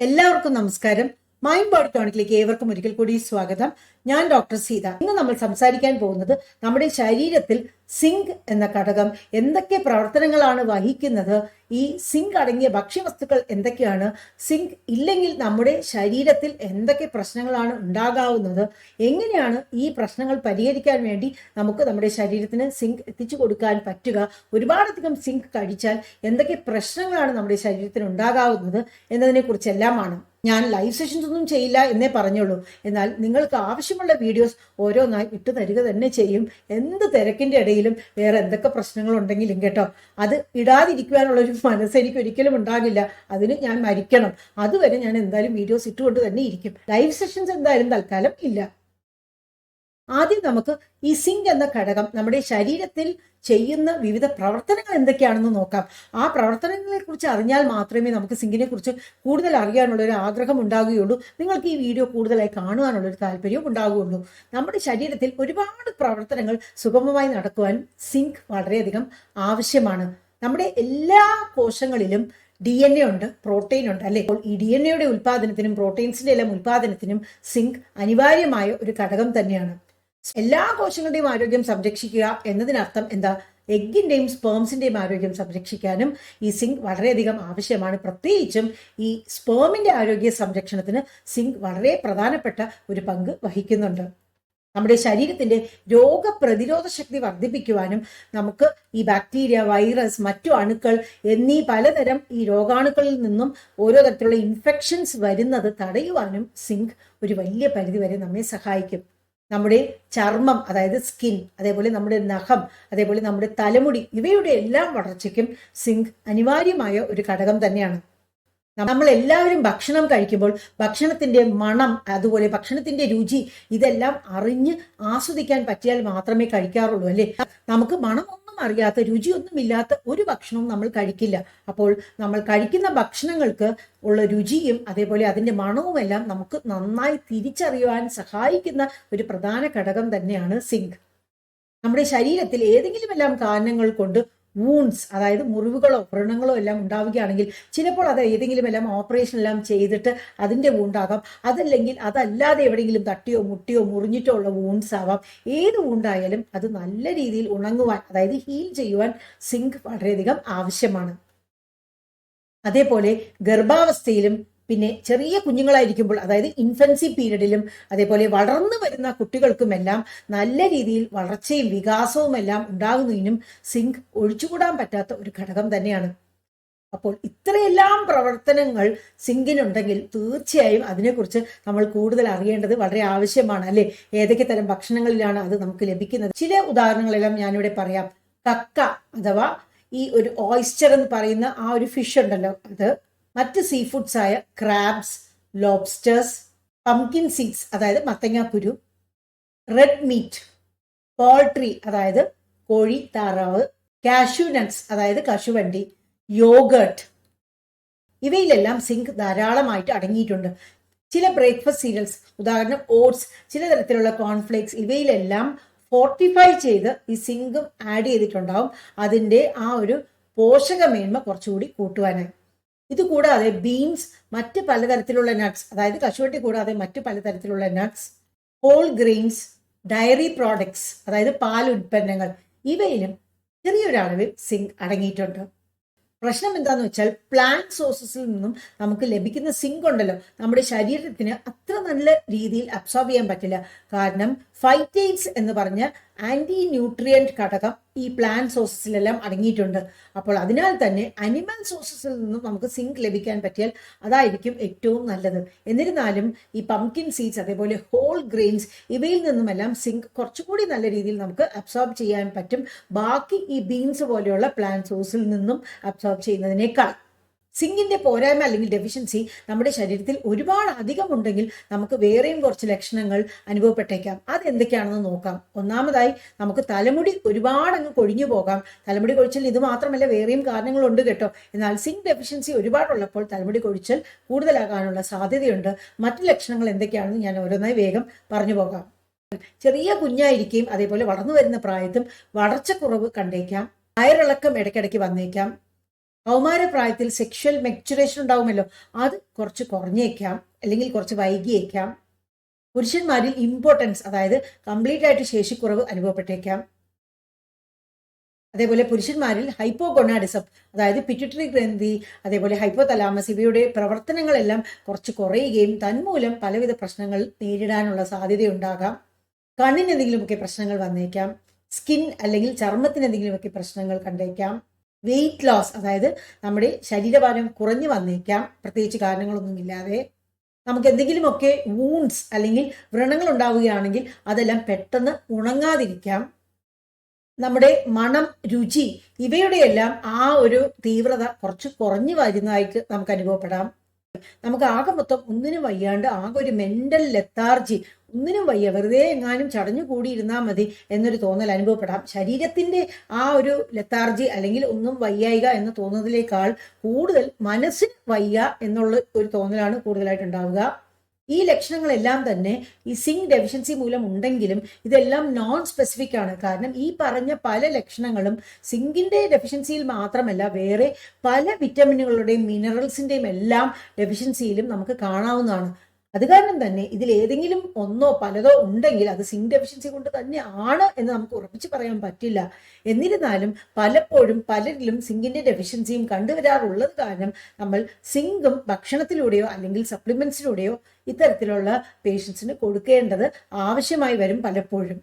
എല്ലാവർക്കും നമസ്കാരം. Mind body ടോണിക്കിലേക്ക് ഏവർക്കും ഒരിക്കൽ കൂടി സ്വാഗതം. ഞാൻ ഡോക്ടർ സീത. ഇന്ന് നമ്മൾ സംസാരിക്കാൻ പോകുന്നത് നമ്മുടെ ശരീരത്തിൽ സിങ്ക് എന്ന ഘടകം എന്തൊക്കെ പ്രവർത്തനങ്ങളാണ് വഹിക്കുന്നത്, ഈ സിങ്ക് അടങ്ങിയ ഭക്ഷ്യവസ്തുക്കൾ എന്തൊക്കെയാണ്, സിങ്ക് ഇല്ലെങ്കിൽ നമ്മുടെ ശരീരത്തിൽ എന്തൊക്കെ പ്രശ്നങ്ങളാണ് ഉണ്ടാകാവുന്നത്, എങ്ങനെയാണ് ഈ പ്രശ്നങ്ങൾ പരിഹരിക്കാൻ വേണ്ടി നമുക്ക് നമ്മുടെ ശരീരത്തിന് സിങ്ക് എത്തിച്ചു കൊടുക്കാൻ പറ്റുക, ഒരുപാടധികം സിങ്ക് കഴിച്ചാൽ എന്തൊക്കെ പ്രശ്നങ്ങളാണ് നമ്മുടെ ശരീരത്തിന് ഉണ്ടാകാവുന്നത് എന്നതിനെ കുറിച്ചെല്ലാമാണ്. ഞാൻ ലൈവ് സെഷൻസ് ഒന്നും ചെയ്യില്ല എന്നേ പറഞ്ഞുള്ളൂ. എന്നാൽ നിങ്ങൾക്ക് ആവശ്യമുള്ള വീഡിയോസ് ഓരോന്നായി ഇട്ടു തരിക തന്നെ ചെയ്യും. എന്ത് തിരക്കിന്റെ ഇടയിലും വേറെ എന്തൊക്കെ പ്രശ്നങ്ങൾ ഉണ്ടെങ്കിലും കേട്ടോ, അത് ഇടാതിരിക്കുവാനുള്ളൊരു മനസ്സ് എനിക്ക് ഒരിക്കലും ഉണ്ടാകില്ല. അതിന് ഞാൻ മരിക്കണം. അതുവരെ ഞാൻ എന്തായാലും വീഡിയോസ് ഇട്ടുകൊണ്ട് തന്നെ ഇരിക്കും. ലൈവ് സെഷൻസ് എന്തായാലും തൽക്കാലം ഇല്ല. ആദ്യം നമുക്ക് ഈ സിങ്ക് എന്ന ഘടകം നമ്മുടെ ശരീരത്തിൽ ചെയ്യുന്ന വിവിധ പ്രവർത്തനങ്ങൾ എന്തൊക്കെയാണെന്ന് നോക്കാം. ആ പ്രവർത്തനങ്ങളെ കുറിച്ച് അറിഞ്ഞാൽ മാത്രമേ നമുക്ക് സിങ്കിനെ കുറിച്ച് കൂടുതൽ അറിയാനുള്ള ഒരു ആഗ്രഹം ഉണ്ടാകുകയുള്ളൂ. നിങ്ങൾക്ക് ഈ വീഡിയോ കൂടുതലായി കാണുവാനുള്ള ഒരു താല്പര്യവും ഉണ്ടാകുകയുള്ളൂ. നമ്മുടെ ശരീരത്തിൽ ഒരുപാട് പ്രവർത്തനങ്ങൾ സുഗമമായി നടക്കുവാൻ സിങ്ക് വളരെയധികം ആവശ്യമാണ്. നമ്മുടെ എല്ലാ കോശങ്ങളിലും DNA ഉണ്ട്, പ്രോട്ടീൻ ഉണ്ട് അല്ലെ. അപ്പോൾ ഈ DNA ഉൽപാദനത്തിനും പ്രോട്ടീൻസിന്റെ എല്ലാം ഉൽപാദനത്തിനും സിങ്ക് അനിവാര്യമായ ഒരു ഘടകം തന്നെയാണ്. എല്ലാ കോശങ്ങളുടെയും ആരോഗ്യം സംരക്ഷിക്കുക എന്നതിനർത്ഥം എന്താ? എഗ്ഗിന്റെയും സ്പേംസിന്റെയും ആരോഗ്യം സംരക്ഷിക്കാനും ഈ സിങ്ക് വളരെയധികം ആവശ്യമാണ്. പ്രത്യേകിച്ചും ഈ സ്പേമിന്റെ ആരോഗ്യ സംരക്ഷണത്തിന് സിങ്ക് വളരെ പ്രധാനപ്പെട്ട ഒരു പങ്ക് വഹിക്കുന്നുണ്ട്. നമ്മുടെ ശരീരത്തിന്റെ രോഗപ്രതിരോധ ശക്തി വർദ്ധിപ്പിക്കുവാനും നമുക്ക് ഈ ബാക്ടീരിയ, വൈറസ്, മറ്റു അണുക്കൾ എന്നീ പലതരം ഈ രോഗാണുക്കളിൽ നിന്നും ഓരോ തരത്തിലുള്ള ഇൻഫെക്ഷൻസ് വരുന്നത് തടയുവാനും സിങ്ക് ഒരു വലിയ പരിധിവരെ നമ്മെ സഹായിക്കും. നമ്മുടെ ചർമ്മം, അതായത് സ്കിൻ, അതേപോലെ നമ്മുടെ നഖം, അതേപോലെ നമ്മുടെ തലമുടി, ഇവയുടെ എല്ലാം വളർച്ചയ്ക്കും സിങ്ക് അനിവാര്യമായ ഒരു ഘടകം തന്നെയാണ്. നമ്മൾ എല്ലാവരും ഭക്ഷണം കഴിക്കുമ്പോൾ ഭക്ഷണത്തിന്റെ മണം, അതുപോലെ ഭക്ഷണത്തിന്റെ രുചി, ഇതെല്ലാം അറിഞ്ഞ് ആസ്വദിക്കാൻ പറ്റിയാൽ മാത്രമേ കഴിക്കാറുള്ളൂ അല്ലെ. നമുക്ക് മണമൊന്നും അറിയാത്ത, രുചിയൊന്നുമില്ലാത്ത ഒരു ഭക്ഷണവും നമ്മൾ കഴിക്കില്ല. അപ്പോൾ നമ്മൾ കഴിക്കുന്ന ഭക്ഷണങ്ങൾക്ക് ഉള്ള രുചിയും അതേപോലെ അതിന്റെ മണവുമെല്ലാം നമുക്ക് നന്നായി തിരിച്ചറിയുവാൻ സഹായിക്കുന്ന ഒരു പ്രധാന ഘടകം തന്നെയാണ് സിങ്ക്. നമ്മുടെ ശരീരത്തിൽ ഏതെങ്കിലും എല്ലാം കാരണങ്ങൾ കൊണ്ട് വൂൺസ്, അതായത് മുറിവുകളോ വ്രണങ്ങളോ എല്ലാം ഉണ്ടാവുകയാണെങ്കിൽ ചിലപ്പോൾ അത് ഏതെങ്കിലും എല്ലാം ഓപ്പറേഷൻ എല്ലാം ചെയ്തിട്ട് അതിന്റെ വൂണ്ടാകാം. അതല്ലെങ്കിൽ അതല്ലാതെ എവിടെയെങ്കിലും തട്ടിയോ മുട്ടിയോ മുറിഞ്ഞിട്ടോ ഉള്ള വൂൺസ് ആവാം. ഏത് വൂണ്ടായാലും അത് നല്ല രീതിയിൽ ഉണങ്ങുവാൻ, അതായത് ഹീൽ ചെയ്യുവാൻ സിങ്ക് വളരെയധികം ആവശ്യമാണ്. അതേപോലെ ഗർഭാവസ്ഥയിലും പിന്നെ ചെറിയ കുഞ്ഞുങ്ങളായിരിക്കുമ്പോൾ, അതായത് ഇൻഫൻസി പീരീഡിലും അതേപോലെ വളർന്നു വരുന്ന കുട്ടികൾക്കുമെല്ലാം നല്ല രീതിയിൽ വളർച്ചയും വികാസവും എല്ലാം ഉണ്ടാകുന്നതിനും സിങ്ക് ഒഴിച്ചുകൂടാൻ പറ്റാത്ത ഒരു ഘടകം തന്നെയാണ്. അപ്പോൾ ഇത്രയെല്ലാം പ്രവർത്തനങ്ങൾ സിങ്കിനുണ്ടെങ്കിൽ തീർച്ചയായും അതിനെക്കുറിച്ച് നമ്മൾ കൂടുതൽ അറിയേണ്ടത് വളരെ ആവശ്യമാണ് അല്ലെ. ഏതൊക്കെ തരം ഭക്ഷണങ്ങളിലാണ് അത് നമുക്ക് ലഭിക്കുന്നത്? ചില ഉദാഹരണങ്ങളെല്ലാം ഞാനിവിടെ പറയാം. കക്ക അഥവാ ഈ ഒരു ഓയിസ്റ്റർ എന്ന് പറയുന്ന ആ ഒരു ഫിഷ് ഉണ്ടല്ലോ, അത്, മറ്റ് സീ ഫുഡ്സ് ആയ ക്രാബ്സ്, ലോബ്സ്റ്റേഴ്സ്, പംകിൻ സീഡ്സ് അതായത് മത്തങ്ങാക്കുരു, റെഡ് മീറ്റ്, പോൾട്രി അതായത് കോഴി, താറാവ്, കാഷ്യൂ നട്ട്സ് അതായത് കശുവണ്ടി, യോഗേർട്ട്, ഇവയിലെല്ലാം സിങ്ക് ധാരാളമായിട്ട് അടങ്ങിയിട്ടുണ്ട്. ചില ബ്രേക്ക്ഫാസ്റ്റ് സീരിയൽസ്, ഉദാഹരണം ഓട്സ്, ചില തരത്തിലുള്ള കോൺഫ്ലേക്സ്, ഇവയിലെല്ലാം ഫോർട്ടിഫൈ ചെയ്ത് ഈ സിങ്കും ആഡ് ചെയ്തിട്ടുണ്ടാവും, അതിൻ്റെ ആ ഒരു പോഷകമേന്മ കുറച്ചുകൂടി കൂട്ടുവാനായി. ഇതുകൂടാതെ ബീൻസ്, മറ്റ് പലതരത്തിലുള്ള നട്ട്സ്, അതായത് കശുവണ്ടി കൂടാതെ മറ്റു പലതരത്തിലുള്ള nuts, whole grains, dairy products അതായത് പാൽ ഉൽപ്പന്നങ്ങൾ, ഇവയിലും ചെറിയൊരളവിൽ സിങ്ക് അടങ്ങിയിട്ടുണ്ട്. പ്രശ്നം എന്താന്ന് വെച്ചാൽ പ്ലാന്റ് സോഴ്സസിൽ നിന്നും നമുക്ക് ലഭിക്കുന്ന സിങ്ക് ഉണ്ടല്ലോ, നമ്മുടെ ശരീരത്തിന് അത്ര നല്ല രീതിയിൽ അബ്സോർബ് ചെയ്യാൻ പറ്റില്ല. കാരണം ഫൈറ്റേറ്റ്സ് എന്ന് പറഞ്ഞ ആന്റി ന്യൂട്രിയന്റ് ഘടകം ഈ പ്ലാന്റ് സോഴ്സസിലെല്ലാം അടങ്ങിയിട്ടുണ്ട്. അപ്പോൾ അതിനാൽ തന്നെ അനിമൽ സോഴ്സസിൽ നിന്നും നമുക്ക് സിങ്ക് ലഭിക്കാൻ പറ്റിയാൽ അതായിരിക്കും ഏറ്റവും നല്ലത്. എന്നിരുന്നാലും ഈ പംകിൻ സീഡ്സ്, അതേപോലെ ഹോൾ ഗ്രെയിൻസ്, ഇവയിൽ നിന്നുമെല്ലാം സിങ്ക് കുറച്ചുകൂടി നല്ല രീതിയിൽ നമുക്ക് അബ്സോർബ് ചെയ്യാൻ പറ്റും, ബാക്കി ഈ ബീൻസ് പോലെയുള്ള പ്ലാന്റ് സോഴ്സിൽ നിന്നും അബ്സോർബ് ചെയ്യുന്നതിനേക്കാൾ. സിങ്കിന്റെ പോരായ്മ അല്ലെങ്കിൽ ഡെഫിഷ്യൻസി നമ്മുടെ ശരീരത്തിൽ ഒരുപാട് അധികം ഉണ്ടെങ്കിൽ നമുക്ക് വേറെയും കുറച്ച് ലക്ഷണങ്ങൾ അനുഭവപ്പെട്ടേക്കാം. അതെന്തൊക്കെയാണെന്ന് നോക്കാം. ഒന്നാമതായി നമുക്ക് തലമുടി ഒരുപാട് അങ്ങ് കൊഴിഞ്ഞു പോകാം. തലമുടി കൊഴിച്ചൽ ഇത് മാത്രമല്ല, വേറെയും കാരണങ്ങളുണ്ട് കേട്ടോ. എന്നാൽ സിങ്ക് ഡെഫിഷ്യൻസി ഒരുപാടുള്ളപ്പോൾ തലമുടി കൊഴിച്ചൽ കൂടുതലാകാനുള്ള സാധ്യതയുണ്ട്. മറ്റു ലക്ഷണങ്ങൾ എന്തൊക്കെയാണെന്ന് ഞാൻ ഓരോന്നായി വേഗം പറഞ്ഞു പോകാം. ചെറിയ കുഞ്ഞായിരിക്കും, അതേപോലെ വളർന്നു വരുന്ന പ്രായത്തും വളർച്ചക്കുറവ് കണ്ടേക്കാം, വയറിളക്കം ഇടയ്ക്കിടയ്ക്ക് വന്നേക്കാം, കൗമാരപ്രായത്തിൽ സെക്ഷൽ മെച്ചുറേഷൻ ഉണ്ടാവുമല്ലോ, അത് കുറച്ച് കുറഞ്ഞേക്കാം, അല്ലെങ്കിൽ കുറച്ച് വൈകിയേക്കാം. പുരുഷന്മാരിൽ ഇമ്പോർട്ടൻസ്, അതായത് കംപ്ലീറ്റ് ആയിട്ട് ശേഷിക്കുറവ് അനുഭവപ്പെട്ടേക്കാം. അതേപോലെ പുരുഷന്മാരിൽ ഹൈപ്പോഗൊണാഡിസം, അതായത് പിറ്റ്യൂട്ടറി ഗ്രന്ഥി, അതേപോലെ ഹൈപ്പോതലാമസ്, ഇവയുടെ പ്രവർത്തനങ്ങളെല്ലാം കുറച്ച് കുറയുകയും തന്മൂലം പലവിധ പ്രശ്നങ്ങൾ നേരിടാനുള്ള സാധ്യതയുണ്ടാകാം. കണ്ണിന് എന്തെങ്കിലുമൊക്കെ പ്രശ്നങ്ങൾ വന്നേക്കാം. സ്കിൻ അല്ലെങ്കിൽ ചർമ്മത്തിന് എന്തെങ്കിലുമൊക്കെ പ്രശ്നങ്ങൾ കണ്ടേക്കാം. വെയിറ്റ് ലോസ്, അതായത് നമ്മുടെ ശരീരഭാരം കുറഞ്ഞു വന്നേക്കാം പ്രത്യേകിച്ച് കാരണങ്ങളൊന്നുമില്ലാതെ. നമുക്ക് എന്തെങ്കിലുമൊക്കെ വൂൺസ് അല്ലെങ്കിൽ വ്രണങ്ങൾ ഉണ്ടാവുകയാണെങ്കിൽ അതെല്ലാം പെട്ടെന്ന് ഉണങ്ങാതിരിക്കാം. നമ്മുടെ മണം, രുചി, ഇവയുടെയെല്ലാം ആ ഒരു തീവ്രത കുറച്ച് കുറഞ്ഞു വരുന്നതായിട്ട് നമുക്ക് അനുഭവപ്പെടാം. നമുക്ക് ആകെ മൊത്തം ഒന്നിനും വയ്യാണ്ട് ആകെ ഒരു മെന്റൽ ലെത്താർജി, ഒന്നിനും വയ്യ, വെറുതെ എങ്ങാനും ചടഞ്ഞു കൂടി ഇരുന്നാൽ മതി എന്നൊരു തോന്നൽ അനുഭവപ്പെടാം. ശരീരത്തിന്റെ ആ ഒരു ലെത്താർജി അല്ലെങ്കിൽ ഒന്നും വയ്യായിക എന്ന് തോന്നുന്നതിനേക്കാൾ കൂടുതൽ മനസ്സിന് വയ്യ എന്നുള്ള ഒരു തോന്നലാണ് കൂടുതലായിട്ട് ഉണ്ടാവുക. ഈ ലക്ഷണങ്ങളെല്ലാം തന്നെ ഈ സിങ്ക് ഡെഫിഷ്യൻസി മൂലം ഉണ്ടെങ്കിലും ഇതെല്ലാം നോൺ സ്പെസിഫിക് ആണ്. കാരണം ഈ പറഞ്ഞ പല ലക്ഷണങ്ങളും സിങ്കിന്റെ ഡെഫിഷ്യൻസിയിൽ മാത്രമല്ല, വേറെ പല വിറ്റമിനുകളുടെയും മിനറൽസിന്റെയും എല്ലാം ഡെഫിഷ്യൻസിയിലും നമുക്ക് കാണാവുന്നതാണ്. അത് കാരണം തന്നെ ഇതിൽ ഏതെങ്കിലും ഒന്നോ പലതോ ഉണ്ടെങ്കിൽ അത് സിങ്ക് ഡെഫിഷ്യൻസി കൊണ്ട് തന്നെ ആണ് എന്ന് നമുക്ക് ഉറപ്പിച്ച് പറയാൻ പറ്റില്ല. എന്നിരുന്നാലും പലപ്പോഴും പലരിലും സിങ്കിന്റെ ഡെഫിഷ്യൻസിയും കണ്ടുവരാറുള്ളത് കാരണം നമ്മൾ സിങ്കും ഭക്ഷണത്തിലൂടെയോ അല്ലെങ്കിൽ സപ്ലിമെന്റ്സിലൂടെയോ ഇത്തരത്തിലുള്ള പേഷ്യൻസിന് കൊടുക്കേണ്ടത് ആവശ്യമായി വരും പലപ്പോഴും.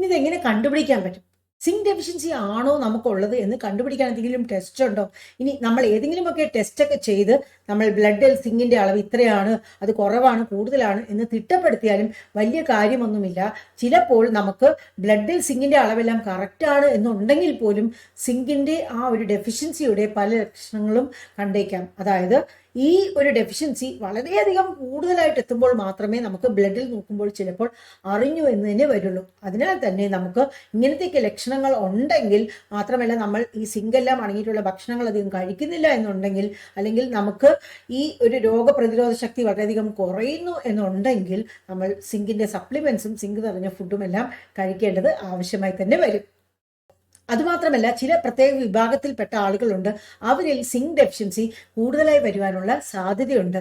ഇതെങ്ങനെ കണ്ടുപിടിക്കാൻ പറ്റും? സിങ്ക് ഡെഫിഷ്യൻസി ആണോ നമുക്കുള്ളത് എന്ന് കണ്ടുപിടിക്കാൻ എന്തെങ്കിലും ടെസ്റ്റ് ഉണ്ടോ? ഇനി നമ്മൾ ഏതെങ്കിലുമൊക്കെ ടെസ്റ്റ് ഒക്കെ ചെയ്ത് നമ്മൾ ബ്ലഡിൽ സിങ്കിന്റെ അളവ് ഇത്രയാണ്, അത് കുറവാണ്, കൂടുതലാണ് എന്ന് തിട്ടപ്പെടുത്തിയാലും വലിയ കാര്യമൊന്നുമില്ല. ചിലപ്പോൾ നമുക്ക് ബ്ലഡിൽ സിങ്കിന്റെ അളവെല്ലാം കറക്റ്റാണ് എന്നുണ്ടെങ്കിൽ പോലും സിങ്കിന്റെ ആ ഒരു ഡെഫിഷ്യൻസിയുടെ പല ലക്ഷണങ്ങളും കണ്ടേക്കാം. അതായത് ഈ ഒരു ഡെഫിഷ്യൻസി വളരെയധികം കൂടുതലായിട്ട് എത്തുമ്പോൾ മാത്രമേ നമുക്ക് ബ്ലഡിൽ നോക്കുമ്പോൾ ചിലപ്പോൾ അറിഞ്ഞു എന്ന് തന്നെ വരുള്ളൂ. അതിനാൽ തന്നെ നമുക്ക് ഇങ്ങനത്തെയൊക്കെ ലക്ഷണങ്ങൾ ഉണ്ടെങ്കിൽ, മാത്രമല്ല നമ്മൾ ഈ സിങ്ക് എല്ലാം അടങ്ങിയിട്ടുള്ള ഭക്ഷണങ്ങൾ അധികം കഴിക്കുന്നില്ല എന്നുണ്ടെങ്കിൽ, അല്ലെങ്കിൽ നമുക്ക് ഈ ഒരു രോഗപ്രതിരോധ ശക്തി വളരെയധികം കുറയുന്നു എന്നുണ്ടെങ്കിൽ നമ്മൾ സിങ്കിന്റെ സപ്ലിമെന്റ്സും സിങ്ക് നിറഞ്ഞ ഫുഡും എല്ലാം കഴിക്കേണ്ടത് ആവശ്യമായി തന്നെ വരും. അതുമാത്രമല്ല, ചില പ്രത്യേക വിഭാഗത്തിൽപ്പെട്ട ആളുകളുണ്ട്, അവരിൽ സിങ്ക് ഡെഫിഷ്യൻസി കൂടുതലായി വരുവാനുള്ള സാധ്യതയുണ്ട്.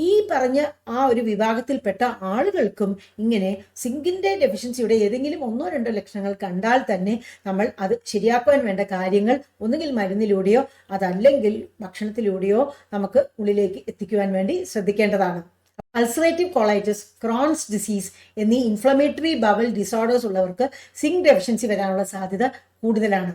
ഈ പറഞ്ഞ ആ ഒരു വിഭാഗത്തിൽപ്പെട്ട ആളുകൾക്കും ഇങ്ങനെ സിങ്കിന്റെ ഡെഫിഷ്യൻസിയുടെ ഏതെങ്കിലും ഒന്നോ രണ്ടോ ലക്ഷണങ്ങൾ കണ്ടാൽ തന്നെ നമ്മൾ അത് ശരിയാക്കുവാൻ വേണ്ട കാര്യങ്ങൾ ഒന്നുകിൽ മരുന്നിലൂടെയോ അതല്ലെങ്കിൽ ഭക്ഷണത്തിലൂടെയോ നമുക്ക് ഉള്ളിലേക്ക് എത്തിക്കുവാൻ വേണ്ടി ശ്രദ്ധിക്കേണ്ടതാണ്. അൾസറേറ്റീവ് കൊളൈറ്റിസ്, ക്രോൺസ് ഡിസീസ് എന്നീ ഇൻഫ്ലമേറ്ററി ബവൽ ഡിസോർഡേഴ്സ് ഉള്ളവർക്ക് സിങ്ക് ഡെഫിഷ്യൻസി വരാനുള്ള സാധ്യത കൂടുതലാണ്.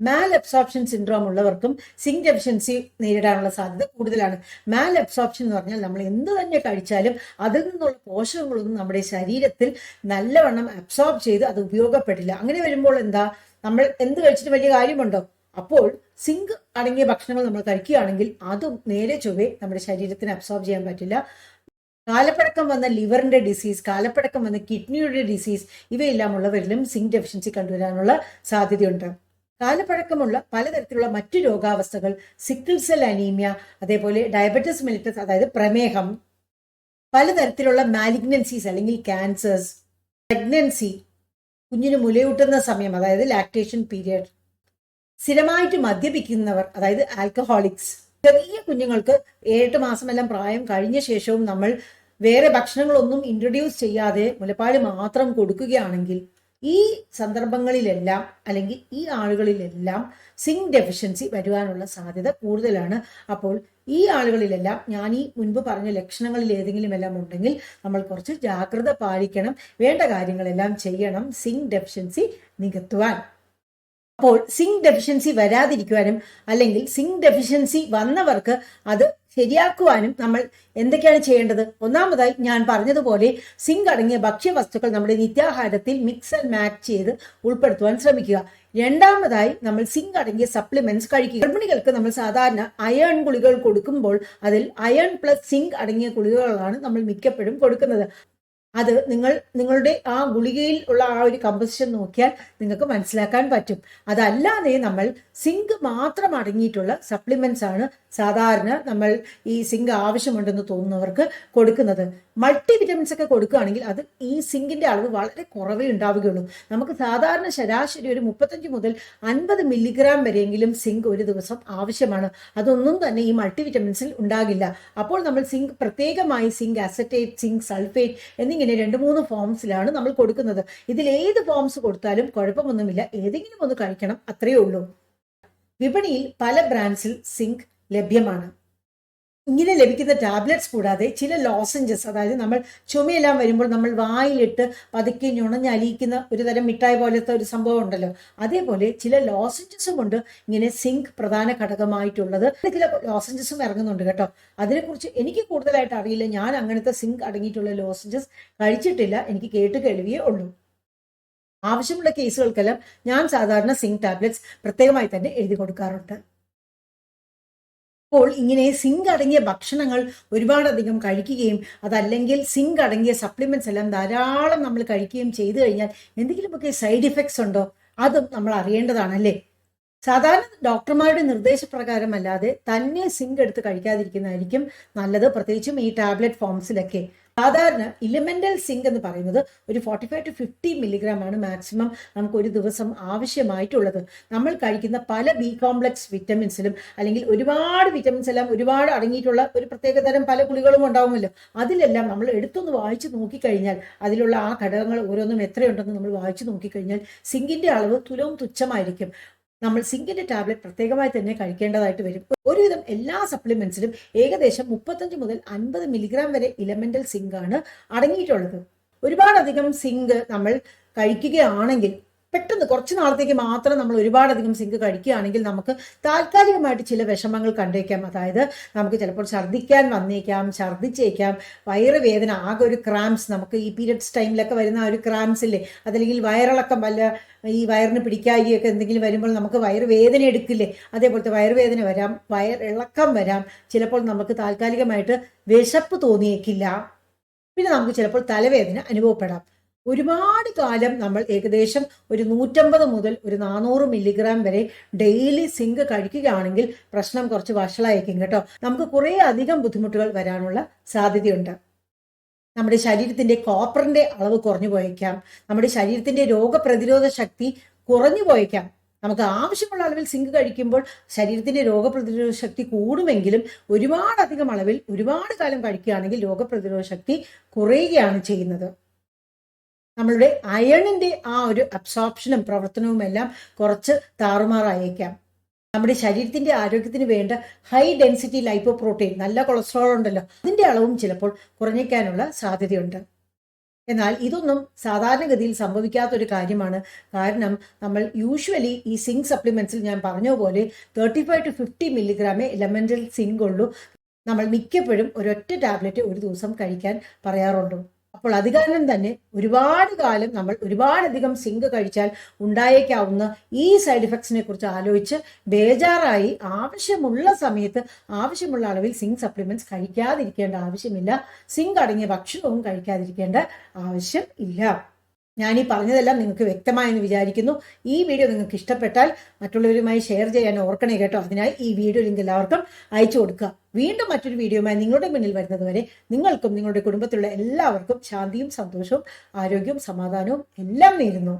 മാൽ അബ്സോർപ്ഷൻ സിൻഡ്രോം ഉള്ളവർക്കും സിങ്ക് ഡെഫിഷ്യൻസി നേരിടാനുള്ള സാധ്യത കൂടുതലാണ്. മാൽ അബ്സോർപ്ഷൻ എന്ന് പറഞ്ഞാൽ നമ്മൾ എന്ത് തന്നെ കഴിച്ചാലും അതിൽ നിന്നുള്ള പോഷകങ്ങളൊന്നും നമ്മുടെ ശരീരത്തിൽ നല്ലവണ്ണം അബ്സോർബ് ചെയ്ത് അത് ഉപയോഗപ്പെടില്ല. അങ്ങനെ വരുമ്പോൾ എന്താ, നമ്മൾ എന്ത് കഴിച്ചിട്ട് വലിയ കാര്യമുണ്ടോ? അപ്പോൾ സിങ്ക് അടങ്ങിയ ഭക്ഷണങ്ങൾ നമ്മൾ കഴിക്കുകയാണെങ്കിൽ അതും നേരെ ചൊവ്വേ നമ്മുടെ ശരീരത്തിന് അബ്സോർബ് ചെയ്യാൻ പറ്റില്ല. കാലപ്പഴക്കം വന്ന ലിവറിന്റെ ഡിസീസ്, കാലപ്പഴക്കം വന്ന കിഡ്നിയുടെ ഡിസീസ്, ഇവയെല്ലാം ഉള്ളവരിലും സിങ്ക് ഡെഫിഷ്യൻസി കണ്ടുവരാനുള്ള സാധ്യതയുണ്ട്. കാലപ്പഴക്കമുള്ള പലതരത്തിലുള്ള മറ്റു രോഗാവസ്ഥകൾ, സിക്കിൾ സെൽ അനീമിയ, അതേപോലെ ഡയബറ്റിസ് മെലിറ്റസ് അതായത് പ്രമേഹം, പലതരത്തിലുള്ള മാലിഗ്നൻസീസ് അല്ലെങ്കിൽ ക്യാൻസേഴ്സ്, പ്രഗ്നൻസി, കുഞ്ഞിന് മുലയൂട്ടുന്ന സമയം അതായത് ലാക്ടേഷൻ പീരിയഡ്, സ്ഥിരമായിട്ട് മദ്യപിക്കുന്നവർ അതായത് ആൽക്കഹോളിക്സ്, ചെറിയ കുഞ്ഞുങ്ങൾക്ക് 7 മാസമെല്ലാം പ്രായം കഴിഞ്ഞ ശേഷവും നമ്മൾ വേറെ ഭക്ഷണങ്ങളൊന്നും ഇൻട്രൊഡ്യൂസ് ചെയ്യാതെ മുലപ്പാല് മാത്രം കൊടുക്കുകയാണെങ്കിൽ ഈ സന്ദർഭങ്ങളിലെല്ലാം അല്ലെങ്കിൽ ഈ ആളുകളിലെല്ലാം സിങ്ക് ഡെഫിഷ്യൻസി വരുവാനുള്ള സാധ്യത കൂടുതലാണ്. അപ്പോൾ ഈ ആളുകളിലെല്ലാം ഞാൻ ഈ മുൻപ് പറഞ്ഞ ലക്ഷണങ്ങളിൽ ഏതെങ്കിലും എല്ലാം ഉണ്ടെങ്കിൽ നമ്മൾ കുറച്ച് ജാഗ്രത പാലിക്കണം, വേണ്ട കാര്യങ്ങളെല്ലാം ചെയ്യണം സിങ്ക് ഡെഫിഷ്യൻസി നികത്തുവാൻ. അപ്പോൾ സിങ്ക് ഡെഫിഷ്യൻസി വരാതിരിക്കുവാനും അല്ലെങ്കിൽ സിങ്ക് ഡെഫിഷ്യൻസി വന്നവർക്ക് അത് ശരിയാക്കുവാനും നമ്മൾ എന്തൊക്കെയാണ് ചെയ്യേണ്ടത്? ഒന്നാമതായി ഞാൻ പറഞ്ഞതുപോലെ സിങ്ക് അടങ്ങിയ ഭക്ഷ്യവസ്തുക്കൾ നമ്മുടെ നിത്യാഹാരത്തിൽ മിക്സ് ആൻഡ് മാച്ച് ചെയ്ത് ഉൾപ്പെടുത്തുവാൻ ശ്രമിക്കുക. രണ്ടാമതായി നമ്മൾ സിങ്ക് അടങ്ങിയ സപ്ലിമെന്റ്സ് കഴിക്കുക. ഗർഭിണികൾക്ക് നമ്മൾ സാധാരണ അയൺ ഗുളികകൾ കൊടുക്കുമ്പോൾ അതിൽ അയൺ പ്ലസ് സിങ്ക് അടങ്ങിയ ഗുളികകളാണ് നമ്മൾ മിക്കപ്പോഴും കൊടുക്കുന്നത്. അത് നിങ്ങളുടെ ആ ഗുളികയിൽ ഉള്ള ആ ഒരു കമ്പോസിഷൻ നോക്കിയാൽ നിങ്ങൾക്ക് മനസ്സിലാക്കാൻ പറ്റും. അതല്ലാതെ നമ്മൾ സിങ്ക് മാത്രം അടങ്ങിയിട്ടുള്ള സപ്ലിമെന്റ്സ് ആണ് സാധാരണ നമ്മൾ ഈ സിങ്ക് ആവശ്യമുണ്ടെന്ന് തോന്നുന്നവർക്ക് കൊടുക്കുന്നത്. മൾട്ടി വിറ്റമിൻസ് ഒക്കെ കൊടുക്കുകയാണെങ്കിൽ അത് ഈ സിങ്കിന്റെ അളവ് വളരെ കുറവേ ഉണ്ടാവുകയുള്ളൂ. നമുക്ക് സാധാരണ ശരാശരി ഒരു 35 മുതൽ 50 മില്ലിഗ്രാം വരെയെങ്കിലും സിങ്ക് ഒരു ദിവസം ആവശ്യമാണ്. അതൊന്നും തന്നെ ഈ മൾട്ടി വിറ്റമിൻസിൽ ഉണ്ടാകില്ല. അപ്പോൾ നമ്മൾ സിങ്ക് പ്രത്യേകമായി സിങ്ക് അസറ്റേറ്റ്, സിങ്ക് സൾഫേറ്റ് എന്നിങ്ങനെ 2-3 ഫോംസിലാണ് നമ്മൾ കൊടുക്കുന്നത്. ഇതിൽ ഏത് ഫോംസ് കൊടുത്താലും കുഴപ്പമൊന്നുമില്ല, ഏതെങ്കിലും ഒന്ന് കഴിക്കണം, അത്രയേ ഉള്ളൂ. വിപണിയിൽ പല ബ്രാൻഡ്സിൽ സിങ്ക് ലഭ്യമാണ്. ഇങ്ങനെ ലഭിക്കുന്ന ടാബ്ലറ്റ്സ് കൂടാതെ ചില ലോസഞ്ചസ്, അതായത് നമ്മൾ ചുമയെല്ലാം വരുമ്പോൾ നമ്മൾ വായിലിട്ട് പതുക്കെ ഞുണഞ്ഞലിയിക്കുന്ന ഒരു തരം മിഠായി പോലത്തെ ഒരു സംഭവം ഉണ്ടല്ലോ, അതേപോലെ ചില ലോസഞ്ചസും കൊണ്ട് ഇങ്ങനെ സിങ്ക് പ്രധാന ഘടകമായിട്ടുള്ളത്. ചില ലോസഞ്ചസും ഇറങ്ങുന്നുണ്ട് കേട്ടോ. അതിനെക്കുറിച്ച് എനിക്ക് കൂടുതലായിട്ട് അറിയില്ല. ഞാൻ അങ്ങനത്തെ സിങ്ക് അടങ്ങിയിട്ടുള്ള ലോസഞ്ചസ് കഴിച്ചിട്ടില്ല, എനിക്ക് കേട്ട് കേൾവിയേ ഉള്ളൂ. ആവശ്യമുള്ള കേസുകൾക്കെല്ലാം ഞാൻ സാധാരണ സിങ്ക് ടാബ്ലറ്റ്സ് പ്രത്യേകമായി തന്നെ എഴുതി കൊടുക്കാറുണ്ട്. അപ്പോൾ ഇങ്ങനെ സിങ്ക് അടങ്ങിയ ഭക്ഷണങ്ങൾ ഒരുപാടധികം കഴിക്കുകയും അതല്ലെങ്കിൽ സിങ്ക് അടങ്ങിയ സപ്ലിമെന്റ്സ് എല്ലാം ധാരാളം നമ്മൾ കഴിക്കുകയും ചെയ്തു കഴിഞ്ഞാൽ എന്തെങ്കിലുമൊക്കെ സൈഡ് ഇഫക്ട്സ് ഉണ്ടോ, അതും നമ്മൾ അറിയേണ്ടതാണല്ലേ. സാധാരണ ഡോക്ടർമാരുടെ നിർദ്ദേശപ്രകാരം അല്ലാതെ തന്നെ സിങ്ക് എടുത്ത് കഴിക്കാതിരിക്കുന്നതായിരിക്കും നല്ലത്, പ്രത്യേകിച്ചും ഈ ടാബ്ലറ്റ് ഫോംസിലൊക്കെ. സാധാരണ ഇലമെന്റൽ സിങ്ക് എന്ന് പറയുന്നത് ഒരു 45 to 50 മില്ലിഗ്രാം ആണ് മാക്സിമം നമുക്ക് ഒരു ദിവസം ആവശ്യമായിട്ടുള്ളത്. നമ്മൾ കഴിക്കുന്ന പല ബി കോംപ്ലക്സ് വിറ്റമിൻസിലും അല്ലെങ്കിൽ ഒരുപാട് വിറ്റമിൻസ് എല്ലാം ഒരുപാട് അടങ്ങിയിട്ടുള്ള ഒരു പ്രത്യേകതരം പല ഗുളികളും ഉണ്ടാവുമല്ലോ, അതിലെല്ലാം നമ്മൾ എടുത്തൊന്ന് വായിച്ചു നോക്കിക്കഴിഞ്ഞാൽ അതിലുള്ള ആ ഘടകങ്ങൾ ഓരോന്നും എത്രയുണ്ടെന്ന് നമ്മൾ വായിച്ചു നോക്കിക്കഴിഞ്ഞാൽ സിങ്കിന്റെ അളവ് തുലവും തുച്ഛമായിരിക്കും. നമ്മൾ സിങ്കിന്റെ ടാബ്ലറ്റ് പ്രത്യേകമായി തന്നെ കഴിക്കേണ്ടതായിട്ട് വരും. ഒരുവിധം എല്ലാ സപ്ലിമെന്റ്സിലും ഏകദേശം 35 മുതൽ 50 മില്ലിഗ്രാം വരെ ഇലമെന്റൽ സിങ്ക് ആണ് അടങ്ങിയിട്ടുള്ളത്. ഒരുപാടധികം സിങ്ക് നമ്മൾ കഴിക്കുകയാണെങ്കിൽ, പെട്ടെന്ന് കുറച്ച് നാളത്തേക്ക് മാത്രം നമ്മൾ ഒരുപാടധികം സിങ്ക് കഴിക്കുകയാണെങ്കിൽ നമുക്ക് താൽക്കാലികമായിട്ട് ചില വിഷമങ്ങൾ കണ്ടേക്കാം. അതായത് നമുക്ക് ചിലപ്പോൾ ഛർദ്ദിക്കാൻ വന്നേക്കാം, ഛർദ്ദിച്ചേക്കാം, വയറുവേദന, ആകെ ഒരു ക്രാംസ്, നമുക്ക് ഈ പീരിയഡ്സ് ടൈമിലൊക്കെ വരുന്ന ആ ഒരു ക്രാംസ് ഇല്ലേ, അതല്ലെങ്കിൽ വയറിളക്കം, വല്ല ഈ വയറിന് പിടിക്കായികയൊക്കെ എന്തെങ്കിലും വരുമ്പോൾ നമുക്ക് വയറുവേദന എടുക്കില്ലേ, അതേപോലത്തെ വയറുവേദന വരാം, വയറിളക്കം വരാം, ചിലപ്പോൾ നമുക്ക് താൽക്കാലികമായിട്ട് വിശപ്പ് തോന്നിയേക്കില്ല, പിന്നെ നമുക്ക് ചിലപ്പോൾ തലവേദന അനുഭവപ്പെടാം. ഒരുപാട് കാലം നമ്മൾ ഏകദേശം ഒരു 150 മുതൽ ഒരു 400 മില്ലിഗ്രാം വരെ ഡെയിലി സിങ്ക് കഴിക്കുകയാണെങ്കിൽ പ്രശ്നം കുറച്ച് വഷളായിരിക്കും കേട്ടോ. നമുക്ക് കുറേ അധികം ബുദ്ധിമുട്ടുകൾ വരാനുള്ള സാധ്യതയുണ്ട്. നമ്മുടെ ശരീരത്തിന്റെ കോപ്പറിന്റെ അളവ് കുറഞ്ഞു പോയേക്കാം, നമ്മുടെ ശരീരത്തിന്റെ രോഗപ്രതിരോധ ശക്തി കുറഞ്ഞു പോയേക്കാം. നമുക്ക് ആവശ്യമുള്ള അളവിൽ സിങ്ക് കഴിക്കുമ്പോൾ ശരീരത്തിന്റെ രോഗപ്രതിരോധ ശക്തി കൂടുമെങ്കിലും ഒരുപാടധികം അളവിൽ ഒരുപാട് കാലം കഴിക്കുകയാണെങ്കിൽ രോഗപ്രതിരോധ ശക്തി കുറയുകയാണ് ചെയ്യുന്നത്. നമ്മളുടെ അയണിന്റെ ആ ഒരു അബ്സോർപ്ഷനും പ്രവർത്തനവും എല്ലാം കുറച്ച് താറുമാറായേക്കാം. നമ്മുടെ ശരീരത്തിന്റെ ആരോഗ്യത്തിന് വേണ്ട ഹൈ ഡെൻസിറ്റി ലൈപ്പോപ്രോട്ടീൻ, നല്ല കൊളസ്ട്രോൾ ഉണ്ടല്ലോ, അതിന്റെ അളവും ചിലപ്പോൾ കുറഞ്ഞേക്കാനുള്ള സാധ്യതയുണ്ട്. എന്നാൽ ഇതൊന്നും സാധാരണഗതിയിൽ സംഭവിക്കാത്തൊരു കാര്യമാണ്. കാരണം നമ്മൾ യൂഷ്വലി ഈ സിങ്ക് സപ്ലിമെന്റ്സിൽ ഞാൻ പറഞ്ഞ പോലെ 35 to 50 മില്ലിഗ്രാമേ എലമെന്റൽ സിങ്ക് ഉള്ളൂ. നമ്മൾ മിക്കപ്പോഴും ഒരൊറ്റ ടാബ്ലറ്റ് ഒരു ദിവസം കഴിക്കാൻ പറയാറുണ്ട്. അപ്പോൾ അത് കാരണം തന്നെ ഒരുപാട് കാലം നമ്മൾ ഒരുപാടധികം സിങ്ക് കഴിച്ചാൽ ഉണ്ടായേക്കാവുന്ന ഈ സൈഡ് ഇഫക്ട്സിനെ കുറിച്ച് ആലോചിച്ച് ബേജാറായി ആവശ്യമുള്ള സമയത്ത് ആവശ്യമുള്ള അളവിൽ സിങ്ക് സപ്ലിമെന്റ്സ് കഴിക്കാതിരിക്കേണ്ട ആവശ്യമില്ല. സിങ്ക് അടങ്ങിയ ഭക്ഷണവും കഴിക്കാതിരിക്കേണ്ട ആവശ്യം ഇല്ല. ഞാൻ ഈ പറഞ്ഞതെല്ലാം നിങ്ങൾക്ക് വ്യക്തമായെന്ന് വിചാരിക്കുന്നു. ഈ വീഡിയോ നിങ്ങൾക്ക് ഇഷ്ടപ്പെട്ടാൽ മറ്റുള്ളവരുമായി ഷെയർ ചെയ്യാൻ ഓർക്കണേ കേട്ടോ. അതിനായി ഈ വീഡിയോ ലിങ്ക് എല്ലാവർക്കും അയച്ചു കൊടുക്കുക. വീണ്ടും മറ്റൊരു വീഡിയോയുമായി നിങ്ങളുടെ മുന്നിൽ വരുന്നത് വരെ നിങ്ങൾക്കും നിങ്ങളുടെ കുടുംബത്തിലുള്ള എല്ലാവർക്കും ശാന്തിയും സന്തോഷവും ആരോഗ്യവും സമാധാനവും എല്ലാം നേരുന്നു.